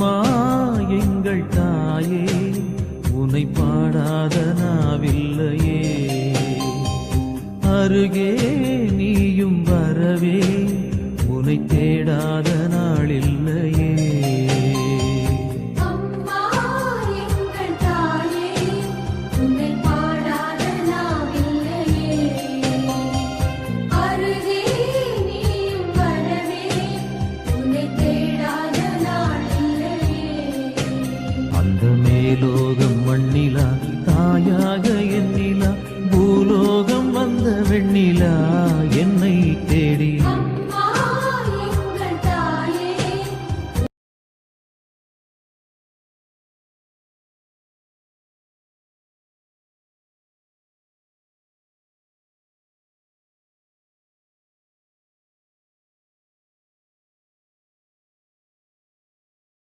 அம்மா எங்கள் தாயே, உனை பாடாத நாவில்லையே. அருகே நீயும் வரவே, உனை தேடாத நாளில்லையே. அந்த மேலோ